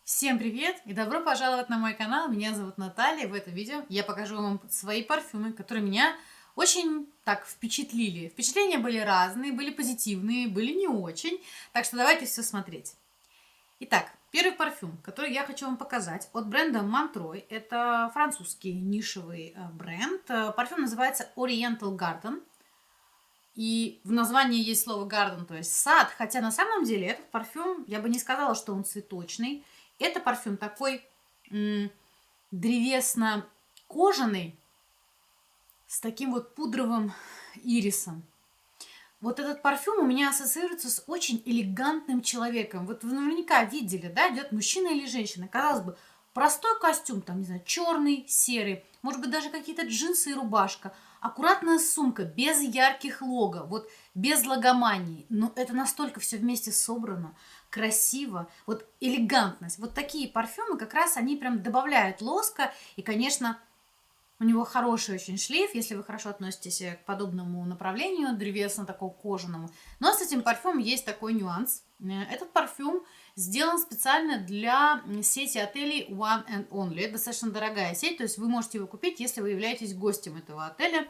Всем привет и добро пожаловать на мой канал. Меня зовут Наталья. В этом видео я покажу вам свои парфюмы, которые меня очень так впечатлили. Впечатления были разные, были позитивные, были не очень. Так что давайте все смотреть. Итак, первый парфюм, который я хочу вам показать, от бренда Montreux. Это французский нишевый бренд. Парфюм называется Oriental Garden. И в названии есть слово garden, то есть сад, хотя на самом деле этот парфюм, я бы не сказала, что он цветочный. Это парфюм такой древесно-кожаный с таким вот пудровым ирисом. Вот этот парфюм у меня ассоциируется с очень элегантным человеком. Вот вы наверняка видели, да, идет мужчина или женщина. Казалось бы, простой костюм, там, не знаю, черный, серый, может быть, даже какие-то джинсы и рубашка. Аккуратная сумка, без ярких лого, вот без логомании. Но это настолько все вместе собрано, красиво, вот элегантность. Вот такие парфюмы как раз они прям добавляют лоска. И, конечно, у него хороший очень шлейф, если вы хорошо относитесь к подобному направлению, древесно-такому кожаному. Но с этим парфюмом есть такой нюанс. Этот парфюм сделан специально для сети отелей One and Only. Это достаточно дорогая сеть, то есть вы можете его купить, если вы являетесь гостем этого отеля.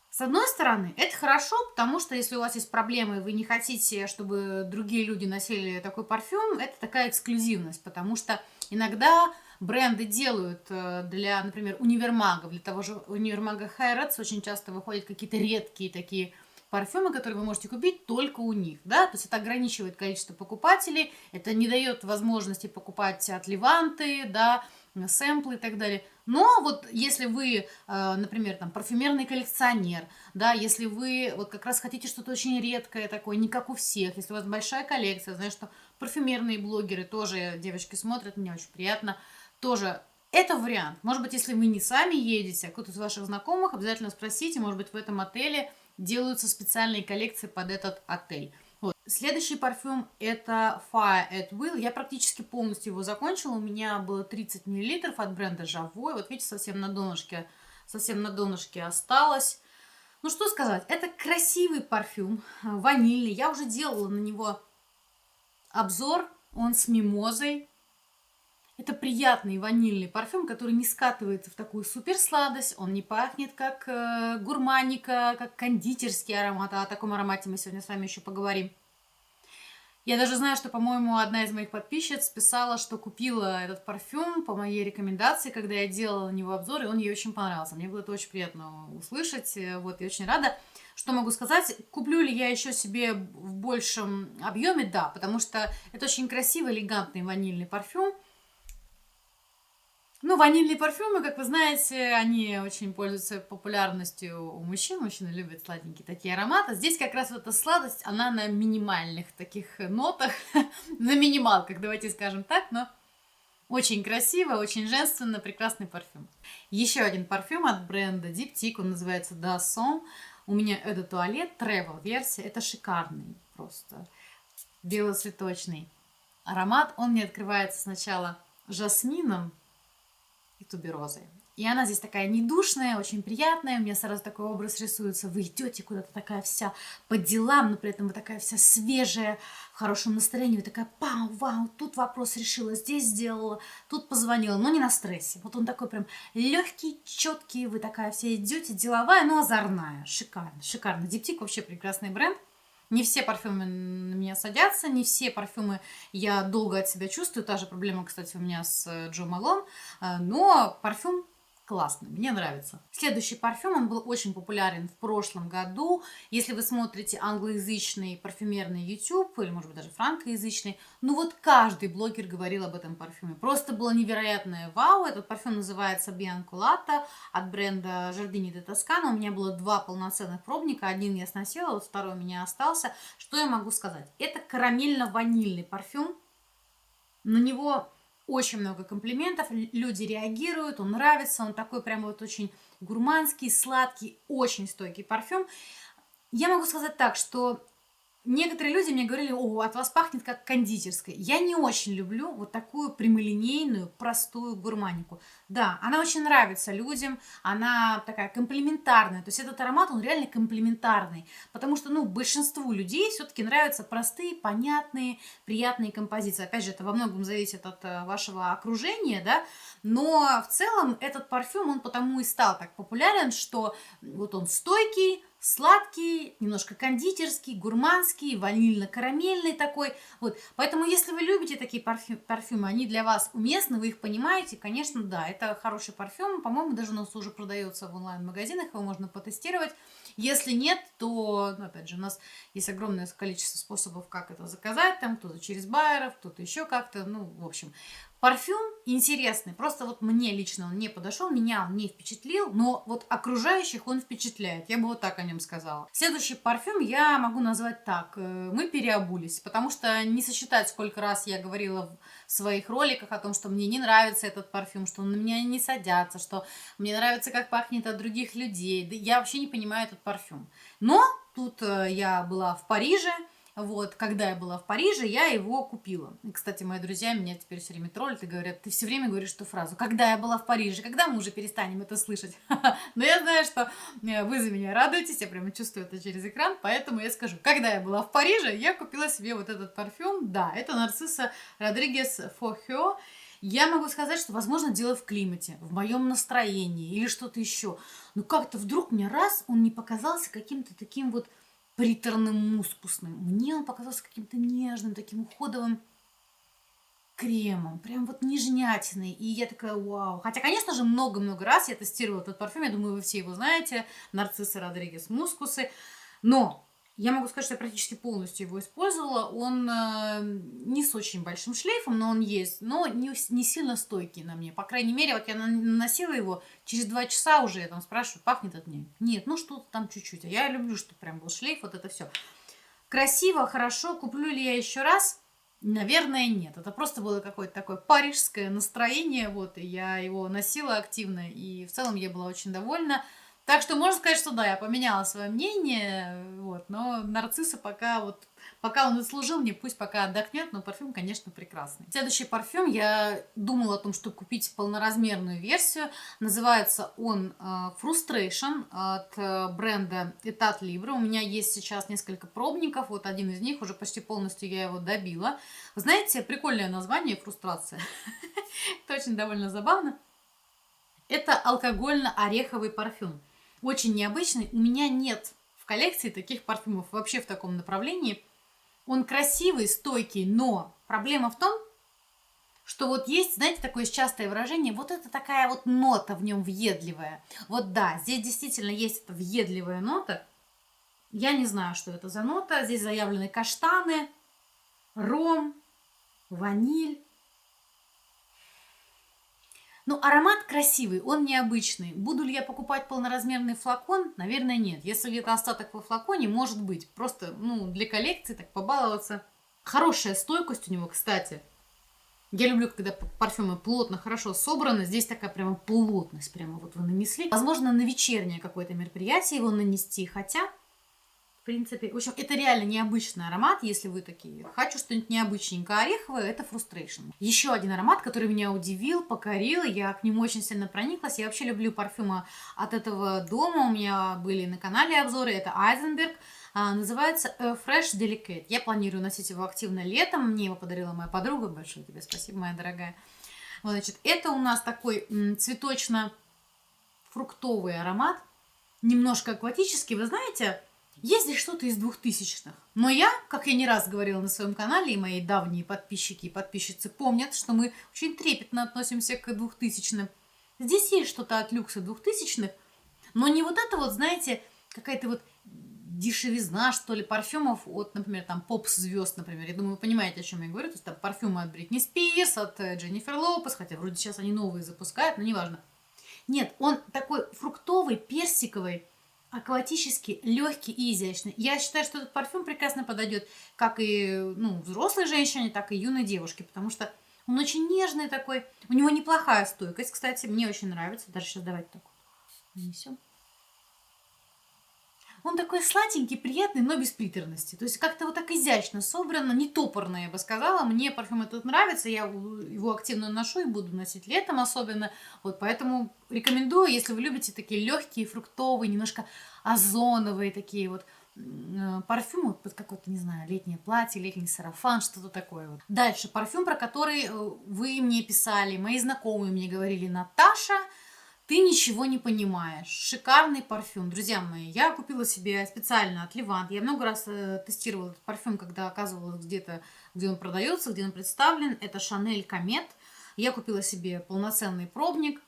С одной стороны, это хорошо, потому что если у вас есть проблемы, и вы не хотите, чтобы другие люди носили такой парфюм, это такая эксклюзивность, потому что иногда бренды делают для, например, универмагов, для того же универмага Harrods очень часто выходят какие-то редкие такие парфюмы, которые вы можете купить только у них, да, то есть это ограничивает количество покупателей, это не дает возможности покупать от Леванты, да, сэмплы и так далее. Но вот если вы, например, там, парфюмерный коллекционер, да, если вы вот как раз хотите что-то очень редкое такое, не как у всех, если у вас большая коллекция, знаешь, что парфюмерные блогеры тоже, девочки смотрят, мне очень приятно, тоже это вариант. Может быть, если вы не сами едете, а кто-то из ваших знакомых, обязательно спросите, может быть, в этом отеле делаются специальные коллекции под этот отель. Вот. Следующий парфюм это Fire at Will. Я практически полностью его закончила. У меня было 30 мл от бренда Живой. Вот видите, совсем на донышке осталось. Ну что сказать, это красивый парфюм, ванильный. Я уже делала на него обзор. Он с мимозой. Это приятный ванильный парфюм, который не скатывается в такую суперсладость. Он не пахнет как гурманика, как кондитерский аромат. А о таком аромате мы сегодня с вами еще поговорим. Я даже знаю, что, по-моему, одна из моих подписчиц писала, что купила этот парфюм по моей рекомендации, когда я делала на него обзор, и он ей очень понравился. Мне было это очень приятно услышать. Вот, я очень рада. Что могу сказать? Куплю ли я еще себе в большем объеме? Да, потому что это очень красивый, элегантный ванильный парфюм. Ну, ванильные парфюмы, как вы знаете, они очень пользуются популярностью у мужчин. Мужчины любят сладенькие такие ароматы. Здесь как раз вот эта сладость, она на минимальных таких нотах, на минималках, давайте скажем так, но очень красиво, очень женственно, прекрасный парфюм. Еще один парфюм от бренда Diptyque, он называется Dasson. У меня это туалет, travel версия, это шикарный просто, белоцветочный аромат. Он мне открывается сначала жасмином, и туберозой. И она здесь такая недушная, очень приятная. У меня сразу такой образ рисуется. Вы идете куда-то такая вся по делам, но при этом вы такая вся свежая, в хорошем настроении. Вы такая, пау, вау, тут вопрос решила, здесь сделала, тут позвонила, но не на стрессе. Вот он такой прям легкий, четкий. Вы такая вся идете, деловая, но озорная. Шикарно, шикарно. Diptyque вообще прекрасный бренд. Не все парфюмы на меня садятся, не все парфюмы я долго от себя чувствую. Та же проблема, кстати, у меня с Джо Малон. Но парфюм классный, мне нравится. Следующий парфюм, он был очень популярен в прошлом году. Если вы смотрите англоязычный парфюмерный YouTube, или, может быть, даже франкоязычный, ну вот каждый блогер говорил об этом парфюме. Просто было невероятное вау. Этот парфюм называется Bianculata от бренда Giardini di Toscana. У меня было два полноценных пробника. Один я сносила, вот второй у меня остался. Что я могу сказать? Это карамельно-ванильный парфюм. На него очень много комплиментов, люди реагируют, он нравится, он такой прям вот очень гурманский, сладкий, очень стойкий парфюм. Я могу сказать так, что Некоторые люди мне говорили: "О, от вас пахнет как кондитерской". Я не очень люблю вот такую прямолинейную, простую гурманику. Да, она очень нравится людям, она такая комплементарная. То есть этот аромат, он реально комплементарный, потому что, ну, большинству людей все-таки нравятся простые, понятные, приятные композиции. Опять же, это во многом зависит от вашего окружения, да, но в целом этот парфюм, он потому и стал так популярен, что вот он стойкий, сладкий, немножко кондитерский, гурманский, ванильно-карамельный такой. Вот. Поэтому, если вы любите такие парфюмы, они для вас уместны, вы их понимаете, конечно, да, это хороший парфюм. По-моему, даже у нас уже продается в онлайн-магазинах, его можно потестировать. Если нет, то, ну, опять же, у нас есть огромное количество способов, как это заказать. Там кто-то через байеров, кто-то еще как-то. Ну, в общем, парфюм интересный. Просто вот мне лично он не подошел, меня он не впечатлил, но вот окружающих он впечатляет. Я бы вот так о нем сказала. Следующий парфюм я могу назвать так. Мы переобулись, потому что не сосчитать, сколько раз я говорила в своих роликах о том, что мне не нравится этот парфюм, что он на меня не садятся, что мне нравится, как пахнет от других людей. Да я вообще не понимаю этот парфюм. Но тут я была в Париже. Вот, когда я была в Париже, я его купила. И, кстати, мои друзья меня теперь все время троллят и говорят: ты все время говоришь эту фразу: когда я была в Париже, когда мы уже перестанем это слышать? Но я знаю, что вы за меня радуетесь, я прямо чувствую это через экран, поэтому я скажу: когда я была в Париже, я купила себе вот этот парфюм. Да, это Нарцисса Родригес Фохё. Я могу сказать, что, возможно, дело в климате, в моем настроении или что-то еще. Но как-то вдруг мне раз он не показался каким-то таким вот приторным, мускусным. Мне он показался каким-то нежным, таким уходовым кремом, прям вот нежнятиной. И я такая: вау. Хотя, конечно же, много-много раз я тестировала этот парфюм, я думаю, вы все его знаете, Нарцисса Родригес Мускусы. Но я могу сказать, что я практически полностью его использовала. Он не с очень большим шлейфом, но он есть, но не сильно стойкий на мне. По крайней мере, вот я наносила его, через 2 часа уже я там спрашиваю: пахнет от меня? Нет, ну что-то там чуть-чуть. А я люблю, чтобы прям был шлейф, вот это все. Красиво, хорошо. Куплю ли я еще раз? Наверное, нет. Это просто было какое-то такое парижское настроение, вот, и я его носила активно, и в целом я была очень довольна. Так что можно сказать, что да, я поменяла свое мнение, вот, но нарцисса пока он служил мне, пусть пока отдохнет, но парфюм, конечно, прекрасный. Следующий парфюм, я думала о том, чтобы купить полноразмерную версию. Называется он Frustration от бренда Etat Libre. У меня есть сейчас несколько пробников, вот один из них, уже почти полностью я его добила. Вы знаете, прикольное название — фрустрация. Это очень довольно забавно. Это алкогольно-ореховый парфюм. Очень необычный. У меня нет в коллекции таких парфюмов вообще в таком направлении. Он красивый, стойкий, но проблема в том, что вот есть, знаете, такое частое выражение: вот это такая вот нота в нем въедливая. Вот да, здесь действительно есть эта въедливая нота. Я не знаю, что это за нота. Здесь заявлены каштаны, ром, ваниль. Ну, аромат красивый, он необычный. Буду ли я покупать полноразмерный флакон? Наверное, нет. Если где-то остаток во флаконе, может быть. Просто, ну, для коллекции так побаловаться. Хорошая стойкость у него, кстати. Я люблю, когда парфюмы плотно, хорошо собраны. Здесь такая прямо плотность, прямо вот вы нанесли. Возможно, на вечернее какое-то мероприятие его нанести, хотя, в принципе, в общем, это реально необычный аромат, если вы такие: хочу что-нибудь необычненькое ореховое, это Frustration. Еще один аромат, который меня удивил, покорил, я к нему очень сильно прониклась. Я вообще люблю парфюмы от этого дома, у меня были на канале обзоры, это Eisenberg. Называется Fresh Delicate. Я планирую носить его активно летом. Мне его подарила моя подруга. Большое тебе спасибо, моя дорогая. Вот, значит, это у нас такой цветочно-фруктовый аромат. Немножко акватический. Вы знаете, есть здесь что-то из 2000-х. Но я, как я не раз говорила на своем канале, и мои давние подписчики и подписчицы помнят, что мы очень трепетно относимся к 2000-м. Здесь есть что-то от люкса 2000-х, но не вот это вот, знаете, какая-то вот дешевизна, что ли, парфюмов от, например, там, поп-звезд, например. Я думаю, вы понимаете, о чем я говорю. То есть там парфюмы от Бритни Спирс, от Дженнифер Лопес, хотя вроде сейчас они новые запускают, но неважно. Нет, он такой фруктовый, персиковый, акватический, легкий и изящный. Я считаю, что этот парфюм прекрасно подойдет как и, ну, взрослой женщине, так и юной девушке, потому что он очень нежный такой. У него неплохая стойкость, кстати, мне очень нравится. Даже сейчас давайте так вот нанесем. Он такой сладенький, приятный, но без приторности. То есть как-то вот так изящно собрано, не топорно, я бы сказала. Мне парфюм этот нравится, я его активно ношу и буду носить летом особенно. Вот поэтому рекомендую, если вы любите такие легкие, фруктовые, немножко озоновые такие вот парфюм под какое-то, не знаю, летнее платье, летний сарафан, что-то такое вот. Дальше парфюм, про который вы мне писали, мои знакомые мне говорили: Наташа, ты ничего не понимаешь. Шикарный парфюм. Друзья мои, я купила себе специально от Левант. Я много раз тестировала этот парфюм, когда оказывалась где-то, где он продается, где он представлен. Это Шанель Комет. Я купила себе полноценный пробник,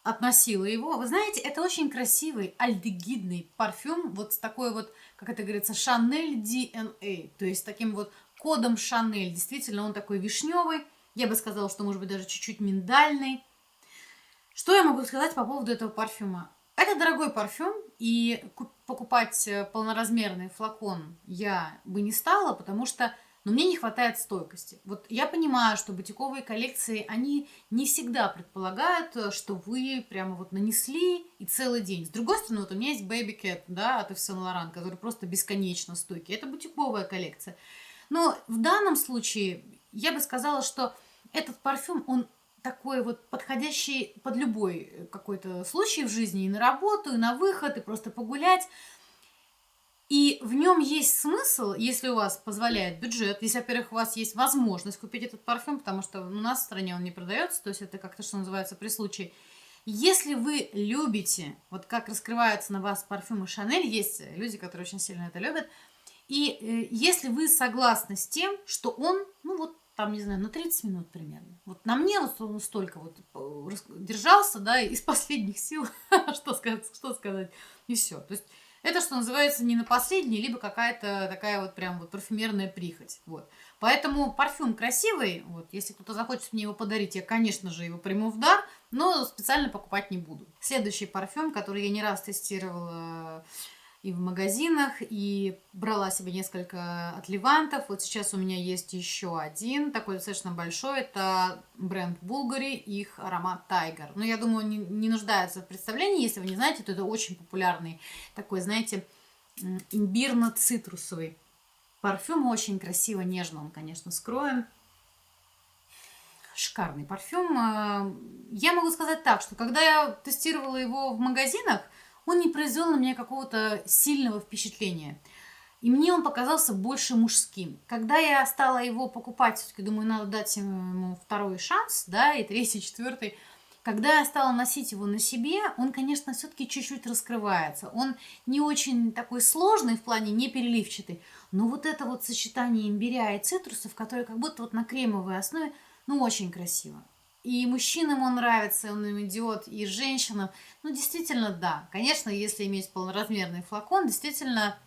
относила его. Вы знаете, это очень красивый альдегидный парфюм, вот с такой вот, как это говорится, Шанель DNA, то есть таким вот кодом Шанель. Действительно, он такой вишневый. Я бы сказала, что может быть даже чуть-чуть миндальный. Что я могу сказать по поводу этого парфюма? Это дорогой парфюм, и покупать полноразмерный флакон я бы не стала, потому что мне не хватает стойкости. Вот я понимаю, что бутиковые коллекции, они не всегда предполагают, что вы прямо вот нанесли и целый день. С другой стороны, вот у меня есть Baby Cat, да, от Yves Saint Laurent, который просто бесконечно стойкий. Это бутиковая коллекция. Но в данном случае я бы сказала, что этот парфюм, он такой вот подходящий под любой какой-то случай в жизни, и на работу, и на выход, и просто погулять. И в нем есть смысл, если у вас позволяет бюджет, если, во-первых, у вас есть возможность купить этот парфюм, потому что у нас в стране он не продается, то есть это как-то, что называется, при случае. Если вы любите, вот как раскрываются на вас парфюмы Шанель, есть люди, которые очень сильно это любят, и если вы согласны с тем, что он, ну вот, там, не знаю, на 30 минут примерно. Вот на мне вот он столько вот держался, да, из последних сил, что сказать, и все. То есть это, что называется, не на последний, либо какая-то такая вот прям вот парфюмерная прихоть. Вот. Поэтому парфюм красивый. Вот. Если кто-то захочет мне его подарить, я, конечно же, его приму в дар, но специально покупать не буду. Следующий парфюм, который я не раз тестировала и в магазинах, и брала себе несколько от Левантов. Вот сейчас у меня есть еще один, такой достаточно большой. Это бренд Bulgari, их аромат Tiger. Но я думаю, не нуждается в представлении. Если вы не знаете, то это очень популярный такой, знаете, имбирно-цитрусовый парфюм. Очень красиво, нежно он, конечно, скроен. Шикарный парфюм. Я могу сказать так, что когда я тестировала его в магазинах, он не произвел на меня какого-то сильного впечатления. И мне он показался больше мужским. Когда я стала его покупать, все-таки думаю, надо дать ему второй шанс, да, и третий, четвертый. Когда я стала носить его на себе, он, конечно, все-таки чуть-чуть раскрывается. Он не очень такой сложный в плане, не переливчатый. Но вот это вот сочетание имбиря и цитрусов, которое как будто вот на кремовой основе, ну, очень красиво. И мужчинам он нравится, он им идет, и женщинам. Ну, действительно, да. Конечно, если иметь полноразмерный флакон, действительно,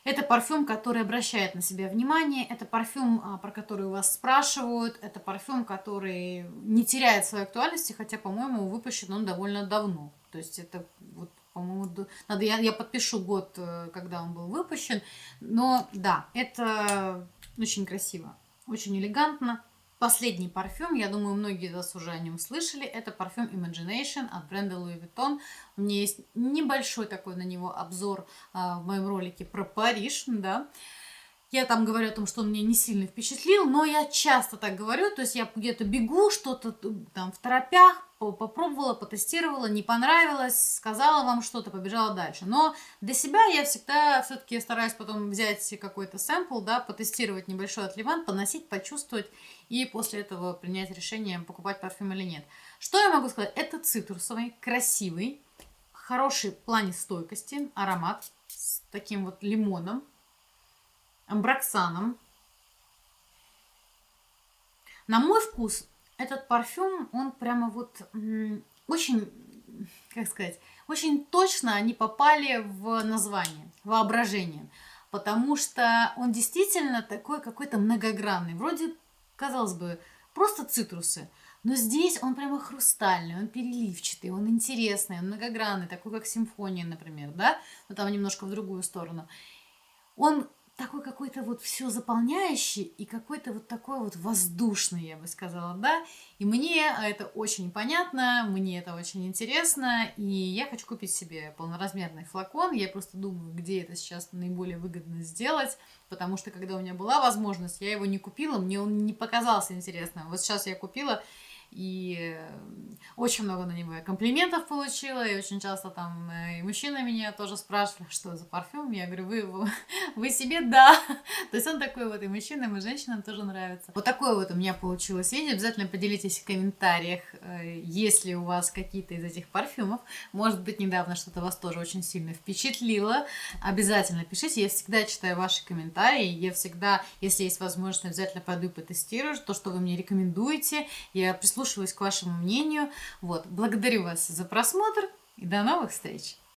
это парфюм, который обращает на себя внимание. Это парфюм, про который у вас спрашивают. Это парфюм, который не теряет своей актуальности, хотя, по-моему, выпущен он довольно давно. То есть это, вот, по-моему, надо, я подпишу год, когда он был выпущен. Но да, это очень красиво, очень элегантно. Последний парфюм, я думаю, многие из вас уже о нем слышали, это парфюм Imagination от бренда Louis Vuitton. У меня есть небольшой такой на него обзор в моем ролике про Париж, да. Я там говорю о том, что он меня не сильно впечатлил, но я часто так говорю, то есть я где-то бегу, что-то там в торопях, попробовала, потестировала, не понравилось, сказала вам что-то, побежала дальше. Но для себя я всегда все-таки стараюсь потом взять какой-то сэмпл, да, потестировать небольшой от Левант, поносить, почувствовать и после этого принять решение, покупать парфюм или нет. Что я могу сказать? Это цитрусовый, красивый, хороший в плане стойкости аромат с таким вот лимоном, амброксаном. На мой вкус этот парфюм, он прямо вот очень, как сказать, очень точно они попали в название, воображение. Потому что он действительно такой какой-то многогранный. Вроде, казалось бы, просто цитрусы. Но здесь он прямо хрустальный, он переливчатый, он интересный, он многогранный, такой как симфония, например, да? Но там немножко в другую сторону. Он такой какой-то вот все заполняющий и какой-то вот такой вот воздушный, я бы сказала, да. И мне это очень понятно, мне это очень интересно, и я хочу купить себе полноразмерный флакон. Я просто думаю, где это сейчас наиболее выгодно сделать, потому что когда у меня была возможность, я его не купила, мне он не показался интересным. Вот сейчас я купила, и очень много на него я комплиментов получила, и очень часто там и мужчины меня тоже спрашивали, что за парфюм. Я говорю, вы себе, да. То есть он такой вот и мужчинам, и женщинам тоже нравится. Вот такое вот у меня получилось видео. Обязательно поделитесь в комментариях, есть ли у вас какие-то из этих парфюмов. Может быть, недавно что-то вас тоже очень сильно впечатлило. Обязательно пишите. Я всегда читаю ваши комментарии. Я всегда, если есть возможность, обязательно пойду и потестирую то, что вы мне рекомендуете. Я прислушиваюсь к вашему мнению. Вот. Благодарю вас за просмотр и до новых встреч!